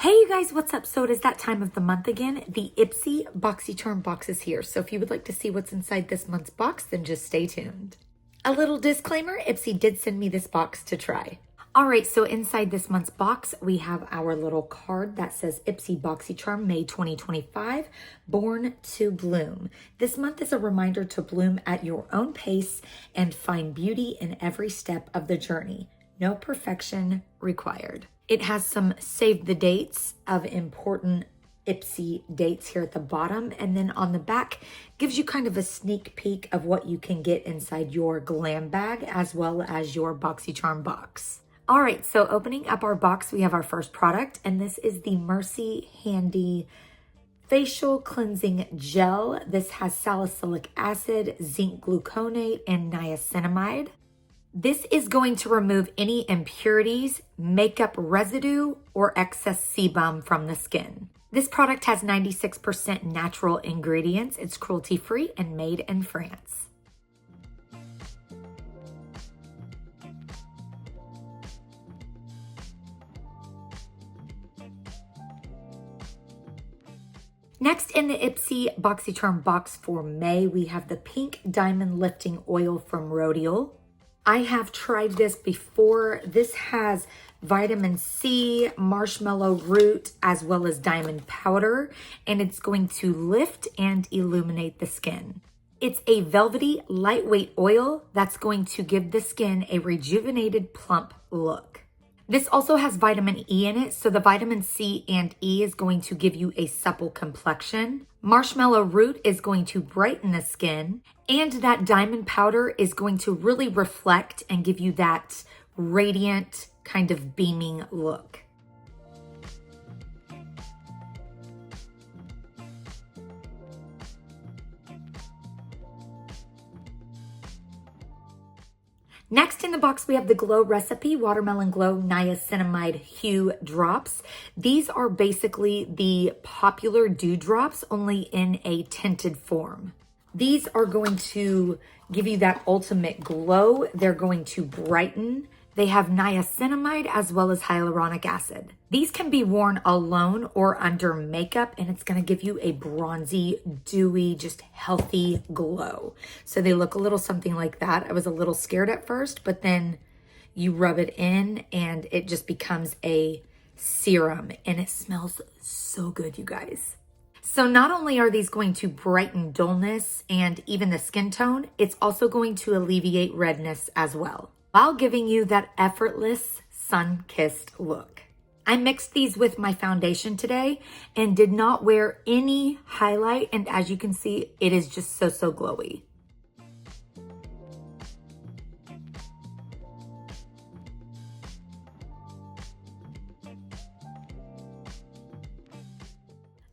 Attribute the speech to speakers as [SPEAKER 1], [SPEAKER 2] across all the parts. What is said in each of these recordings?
[SPEAKER 1] Hey you guys, what's up? So it is that time of the month again. The Ipsy Boxycharm box is here. So if you would like to see what's inside this month's box, then just stay tuned. A little disclaimer, Ipsy did send me this box to try. All right, so inside this month's box, we have our little card that says Ipsy Boxycharm May 2025, Born to Bloom. This month is a reminder to bloom at your own pace and find beauty in every step of the journey. No perfection required. It has some save the dates of important Ipsy dates here at the bottom. And then on the back gives you kind of a sneak peek of what you can get inside your glam bag as well as your Boxycharm box. All right, so opening up our box, we have our first product, and this is the Mercy Handy Facial Cleansing Gel. This has salicylic acid, zinc gluconate, and niacinamide. This is going to remove any impurities, makeup residue, or excess sebum from the skin. This product has 96% natural ingredients. It's cruelty-free and made in France. Next in the Ipsy Boxycharm box for May, we have the Pink Diamond Lifting Oil from Rodial. I have tried this before. This has vitamin C, marshmallow root, as well as diamond powder, and it's going to lift and illuminate the skin. It's a velvety, lightweight oil that's going to give the skin a rejuvenated, plump look. This also has vitamin E in it, so the vitamin C and E is going to give you a supple complexion. Marshmallow root is going to brighten the skin, and that diamond powder is going to really reflect and give you that radiant, kind of beaming look. Next in the box, we have the Glow Recipe Watermelon Glow Niacinamide Hue Drops. These are basically the popular dewdrops, only in a tinted form. These are going to give you that ultimate glow. They're going to brighten. They have niacinamide as well as hyaluronic acid. These can be worn alone or under makeup, and it's going to give you a bronzy, dewy, just healthy glow. So they look a little something like that. I was a little scared at first, but then you rub it in and it just becomes a serum, and it smells so good, you guys. So not only are these going to brighten dullness and even the skin tone, it's also going to alleviate redness as well, while giving you that effortless, sun-kissed look. I mixed these with my foundation today and did not wear any highlight, and as you can see, it is just so glowy.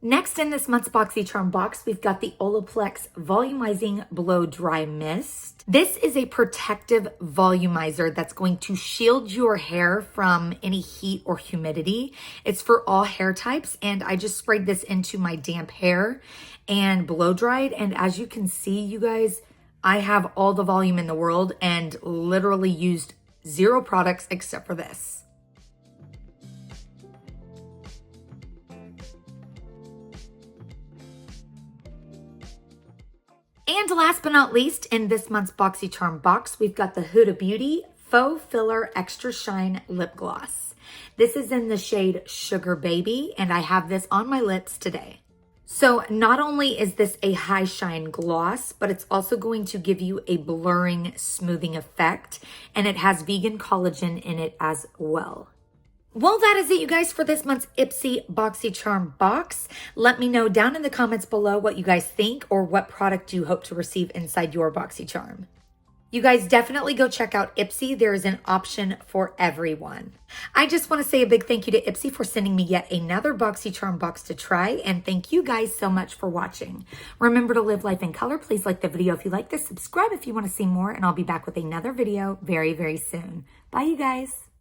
[SPEAKER 1] Next in this month's Boxycharm box, we've got the Olaplex Volumizing Blow Dry Mist. This is a protective volumizer that's going to shield your hair from any heat or humidity. It's for all hair types, and I just sprayed this into my damp hair and blow dried. And as you can see, you guys, I have all the volume in the world and literally used 0 products except for this. And last but not least, in this month's Boxycharm box, we've got the Thebriabeauty Faux Filler Extra Shine Lip Gloss. This is in the shade Sugar Baby, and I have this on my lips today. So not only is this a high shine gloss, but it's also going to give you a blurring, smoothing effect, and it has vegan collagen in it as well. Well, that is it, you guys, for this month's Ipsy Boxycharm box. Let me know down in the comments below what you guys think or what product you hope to receive inside your Boxycharm. You guys definitely go check out Ipsy. There is an option for everyone. I just want to say a big thank you to Ipsy for sending me yet another Boxycharm box to try, and thank you guys so much for watching. Remember to live life in color. Please like the video if you like this, subscribe if you want to see more, and I'll be back with another video very soon. Bye, you guys.